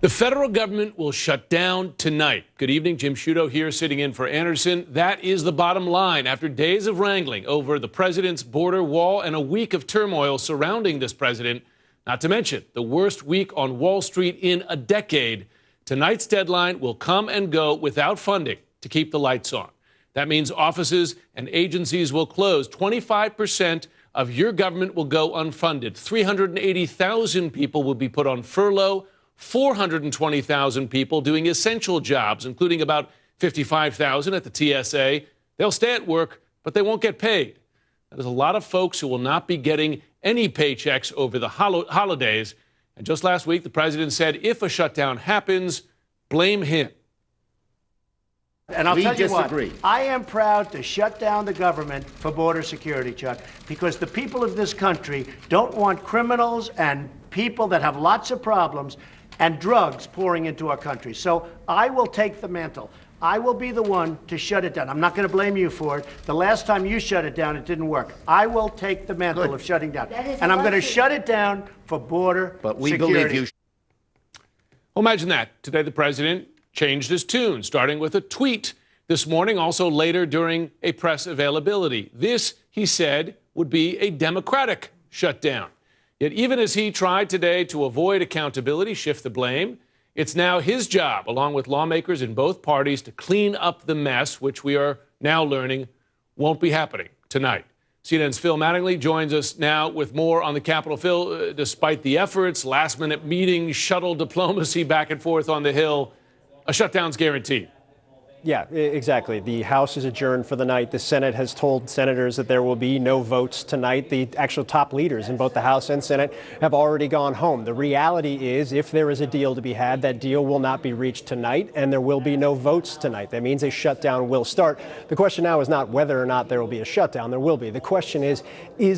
The federal government will shut down tonight. Good evening, Jim Sciuto here, sitting in for Anderson. That is the bottom line. After days of wrangling over the president's border wall and a week of turmoil surrounding this president, not to mention the worst week on Wall Street in a decade, tonight's deadline will come and go without funding to keep the lights on. That means offices and agencies will close. 25% of your government will go unfunded. 380,000 people will be put on furlough. 420,000 people doing essential jobs, including about 55,000 at the TSA. They'll stay at work, but they won't get paid. There's a lot of folks who will not be getting any paychecks over the holidays. And just last week, the president said if a shutdown happens, blame him. And I'll tell you what, I am proud to shut down the government for border security, Chuck, because the people of this country don't want criminals and people that have lots of problems and drugs pouring into our country. So I will take the mantle. I will be the one to shut it down. I'm not going to blame you for it. The last time you shut it down, it didn't work. I will take the mantle of shutting down. And I'm going to shut it down for border security. Believe you. Well, imagine that. Today, the president changed his tune, starting with a tweet this morning, also later during a press availability. This, he said, would be a Democratic shutdown. Yet even as he tried today to avoid accountability, shift the blame, it's now his job, along with lawmakers in both parties, to clean up the mess, which we are now learning won't be happening tonight. CNN's Phil Mattingly joins us now with more on the Capitol. Phil, despite the efforts, last-minute meetings, shuttle diplomacy back and forth on the Hill, a shutdown's guaranteed. Yeah, exactly. The House is adjourned for the night. The Senate has told senators that there will be no votes tonight. The actual top leaders in both the House and Senate have already gone home. The reality is, if there is a deal to be had, that deal will not be reached tonight, and there will be no votes tonight. That means a shutdown will start. The question now is not whether or not there will be a shutdown. There will be. The question is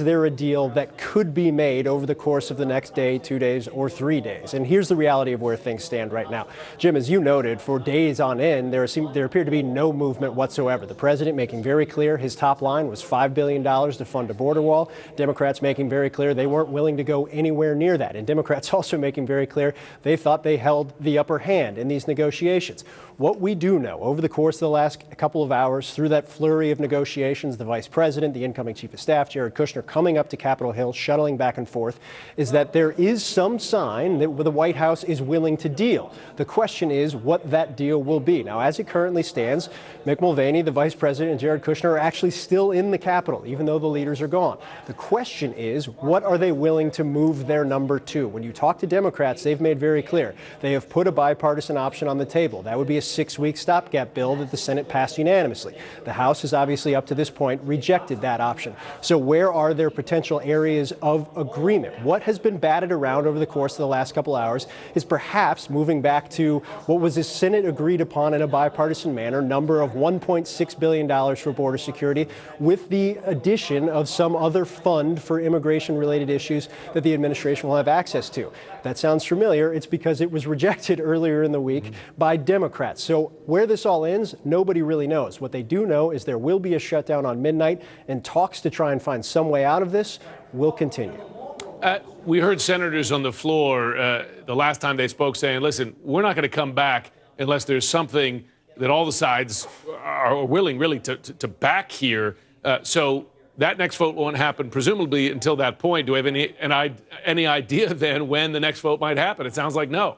there a deal that could be made over the course of the next day, 2 days, or 3 days? And here's the reality of where things stand right now. Jim, as you noted, for days on end, there appeared to be no movement whatsoever. The president making very clear his top line was $5 billion to fund a border wall. Democrats making very clear they weren't willing to go anywhere near that. And Democrats also making very clear they thought they held the upper hand in these negotiations. What we do know over the course of the last couple of hours, through that flurry of negotiations, the vice president, the incoming chief of staff, Jared Kushner, coming up to Capitol Hill, shuttling back and forth, is that there is some sign that the White House is willing to deal. The question is what that deal will be. Now, as it currently stands, Mick Mulvaney, the vice president, and Jared Kushner are actually still in the Capitol, even though the leaders are gone. The question is, what are they willing to move their number to? When you talk to Democrats, they've made very clear. They have put a bipartisan option on the table. That would be a 6-week stopgap bill that the Senate passed unanimously. The House has obviously, up to this point, rejected that option. So where are there potential areas of agreement? What has been batted around over the course of the last couple hours is perhaps moving back to what was the Senate agreed upon in a bipartisan manner, number of $1.6 billion for border security, with the addition of some other fund for immigration-related issues that the administration will have access to. That sounds familiar. It's because it was rejected earlier in the week by Democrats. So where this all ends, nobody really knows. What they do know is there will be a shutdown on midnight, and talks to try and find some way out of this will continue. We heard senators on the floor the last time they spoke saying, listen, we're not going to come back unless there's something that all the sides are willing really to back here. So that next vote won't happen, presumably, until that point. Do we have any idea then when the next vote might happen? It sounds like no.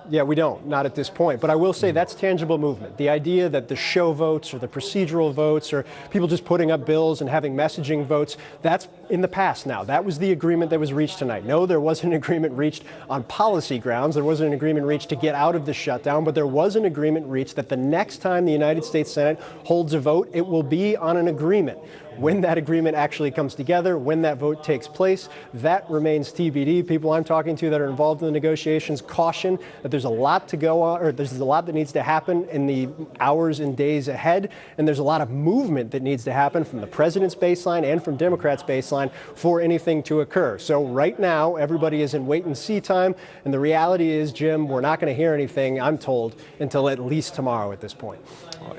Yeah, we don't, not at this point. But I will say that's tangible movement. The idea that the show votes or the procedural votes or people just putting up bills and having messaging votes, that's in the past now. That was the agreement that was reached tonight. No, there wasn't an agreement reached on policy grounds. There wasn't an agreement reached to get out of the shutdown, but there was an agreement reached that the next time the United States Senate holds a vote, it will be on an agreement. When that agreement actually comes together, when that vote takes place, that remains TBD. People I'm talking to that are involved in the negotiations caution that there's a lot to go on, or there's a lot that needs to happen in the hours and days ahead, and there's a lot of movement that needs to happen from the president's baseline and from Democrats' baseline for anything to occur. So right now, everybody is in wait-and-see time, and the reality is, Jim, we're not going to hear anything, I'm told, until at least tomorrow at this point.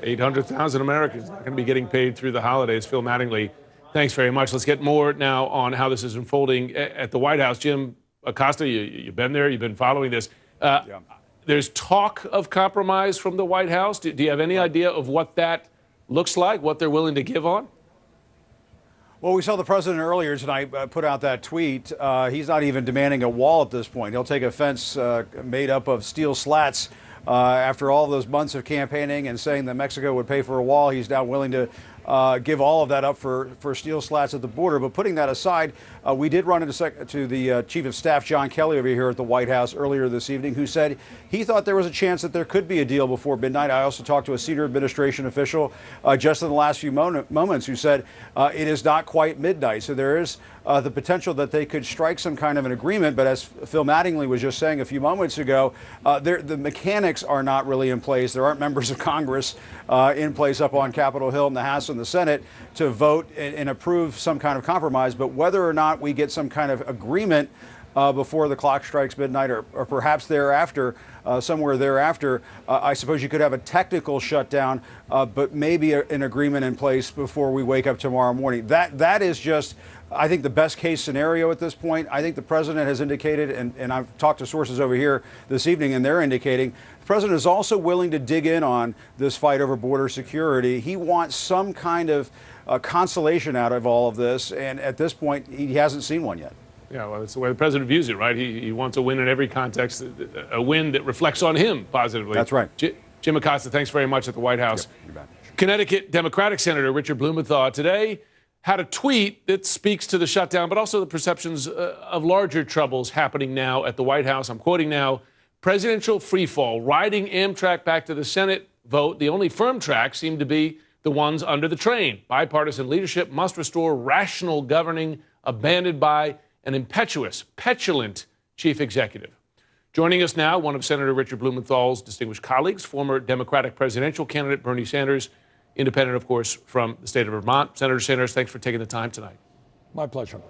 800,000 Americans not going to be getting paid through the holidays. Phil Mattingly, thanks very much. Let's get more now on how this is unfolding at the White House. Jim Acosta, you've been there, you've been following this. There's talk of compromise from the White House. Do you have any idea of what that looks like, what they're willing to give on? Well, we saw the president earlier tonight put out that tweet. He's not even demanding a wall at this point. He'll take a fence made up of steel slats. After all those months of campaigning and saying that Mexico would pay for a wall, he's now willing to give all of that up for steel slats at the border. But putting that aside, we did run into the Chief of Staff, John Kelly, over here at the White House earlier this evening, who said he thought there was a chance that there could be a deal before midnight. I also talked to a senior administration official just in the last few moments who said it is not quite midnight. So there is the potential that they could strike some kind of an agreement. But as Phil Mattingly was just saying a few moments ago, the mechanics are not really in place. There aren't members of Congress in place up on Capitol Hill in the House and the Senate to vote and approve some kind of compromise. But whether or not we get some kind of agreement before the clock strikes midnight or perhaps thereafter, somewhere thereafter, I suppose you could have a technical shutdown, but maybe an agreement in place before we wake up tomorrow morning. That is just, I think, the best case scenario at this point. I think the president has indicated, and I've talked to sources over here this evening, and they're indicating the president is also willing to dig in on this fight over border security. He wants some kind of consolation out of all of this, and at this point, he hasn't seen one yet. Yeah, well, that's the way the president views it, right? He wants a win in every context, a win that reflects on him positively. That's right. Jim Acosta, thanks very much at the White House. Yep, you bet. Connecticut Democratic Senator Richard Blumenthal today had a tweet that speaks to the shutdown, but also the perceptions of larger troubles happening now at the White House. I'm quoting now, presidential freefall, riding Amtrak back to the Senate vote. The only firm track seemed to be the ones under the train. Bipartisan leadership must restore rational governing, abandoned by an impetuous, petulant chief executive. Joining us now, one of Senator Richard Blumenthal's distinguished colleagues, former Democratic presidential candidate Bernie Sanders, independent, of course, from the state of Vermont. Senator Sanders, thanks for taking the time tonight. My pleasure.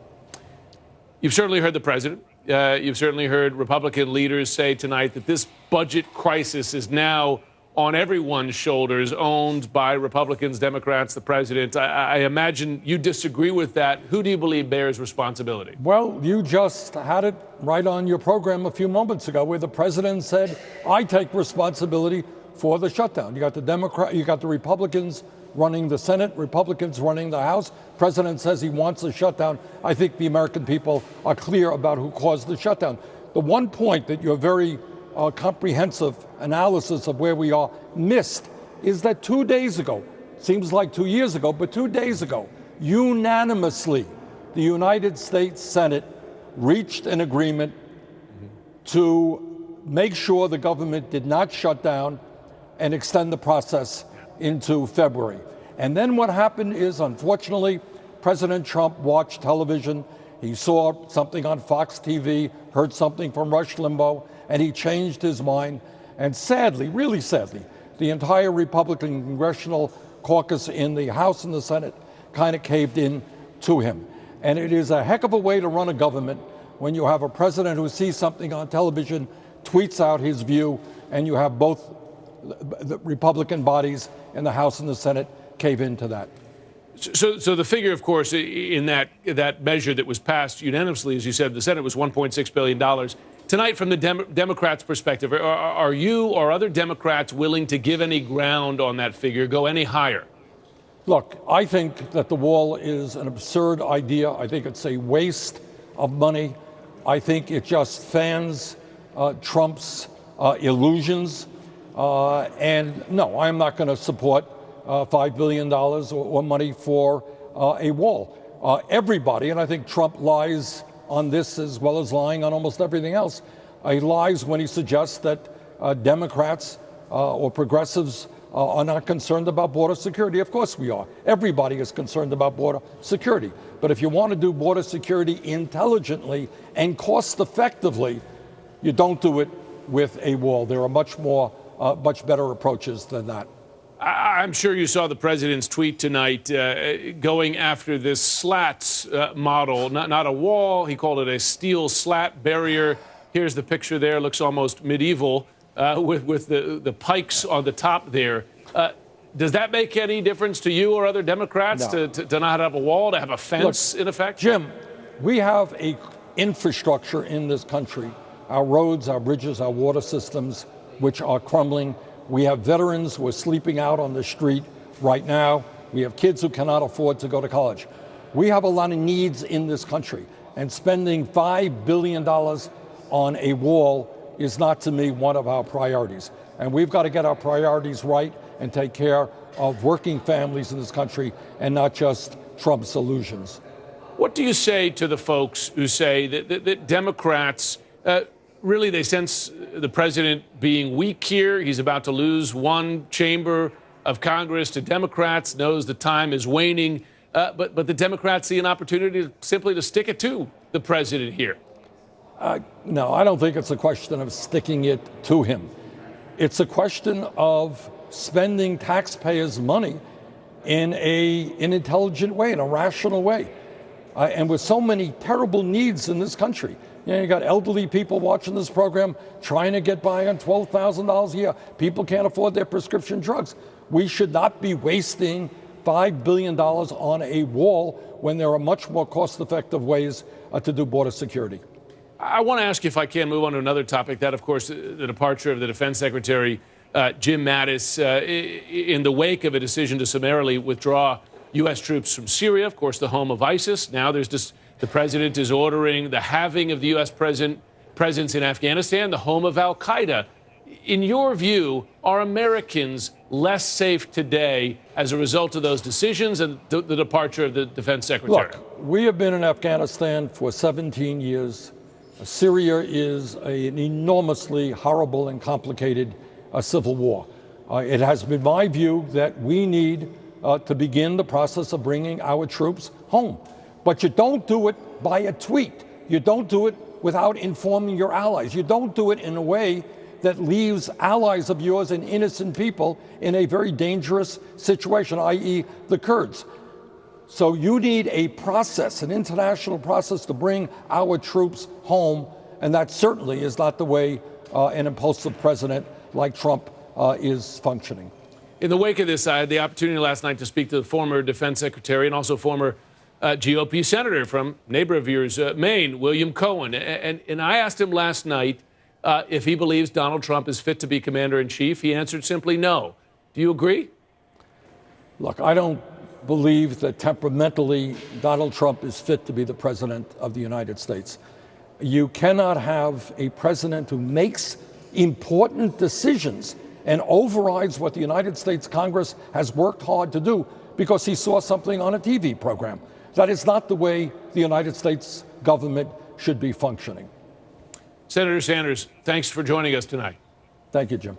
You've certainly heard the president. You've certainly heard Republican leaders say tonight that this budget crisis is now on everyone's shoulders, owned by Republicans, Democrats, the president. I imagine you disagree with that. Who do you believe bears responsibility? Well, you just had it right on your program a few moments ago where the president said, I take responsibility for the shutdown. You got the Republicans running the Senate, Republicans running the House. President says he wants a shutdown. I think the American people are clear about who caused the shutdown. The one point that your very comprehensive analysis of where we are missed is that 2 days ago, seems like 2 years ago, but 2 days ago, unanimously, the United States Senate reached an agreement to make sure the government did not shut down and extend the process into February. And then what happened is, unfortunately, President Trump watched television. He saw something on Fox TV, heard something from Rush Limbaugh, and he changed his mind. And sadly, really sadly, the entire Republican congressional caucus in the House and the Senate kind of caved in to him. And it is a heck of a way to run a government when you have a president who sees something on television, tweets out his view, and you have both the Republican bodies in the House and the Senate cave into that. So the figure, of course, in that measure that was passed unanimously, as you said, the Senate was $1.6 billion. Tonight, from the Democrats' perspective, are you or other Democrats willing to give any ground on that figure, go any higher? Look, I think that the wall is an absurd idea. I think it's a waste of money. I think it just fans Trump's illusions. And no, I'm not going to support $5 billion or money for a wall. Everybody, and I think Trump lies on this as well as lying on almost everything else. He lies when he suggests that Democrats or progressives are not concerned about border security. Of course we are. Everybody is concerned about border security. But if you want to do border security intelligently and cost effectively, you don't do it with a wall. There are much better approaches than that. I'm sure you saw the president's tweet tonight going after this slats model, not a wall. He called it a steel slat barrier. Here's the picture there. Looks almost medieval with the pikes on the top there. Does that make any difference to you or other Democrats to not have a wall, to have a fence? Look, in effect? Jim, we have a infrastructure in this country, our roads, our bridges, our water systems, which are crumbling. We have veterans who are sleeping out on the street right now. We have kids who cannot afford to go to college. We have a lot of needs in this country, and spending $5 billion on a wall is not, to me, one of our priorities. And we've got to get our priorities right and take care of working families in this country and not just Trump's illusions. What do you say to the folks who say that Democrats, really they sense the president being weak here? He's about to lose one chamber of Congress to Democrats, knows the time is waning, but the Democrats see an opportunity simply to stick it to the president here. No, I don't think it's a question of sticking it to him. It's a question of spending taxpayers' money in an intelligent way, in a rational way. And with so many terrible needs in this country. You got elderly people watching this program trying to get by on $12,000 a year. People can't afford their prescription drugs. We should not be wasting $5 billion on a wall when there are much more cost-effective ways to do border security. I want to ask you, if I can, move on to another topic, that, of course, the departure of the Defense Secretary, Jim Mattis, in the wake of a decision to summarily withdraw U.S. troops from Syria, of course, the home of ISIS. Now there's just the president is ordering the halving of the U.S. presence in Afghanistan, the home of al-Qaeda. In your view, are Americans less safe today as a result of those decisions and the departure of the defense secretary? Look, we have been in Afghanistan for 17 years. Syria is an enormously horrible and complicated civil war. It has been my view that we need to begin the process of bringing our troops home. But you don't do it by a tweet. You don't do it without informing your allies. You don't do it in a way that leaves allies of yours and innocent people in a very dangerous situation, i.e. the Kurds. So you need a process, an international process to bring our troops home, and that certainly is not the way an impulsive president like Trump is functioning. In the wake of this, I had the opportunity last night to speak to the former defense secretary and also former GOP senator from neighbor of yours, Maine, William Cohen. And I asked him last night if he believes Donald Trump is fit to be commander-in-chief. He answered simply no. Do you agree? Look, I don't believe that temperamentally Donald Trump is fit to be the president of the United States. You cannot have a president who makes important decisions and overrides what the United States Congress has worked hard to do because he saw something on a TV program. That is not the way the United States government should be functioning. Senator Sanders, thanks for joining us tonight. Thank you, Jim.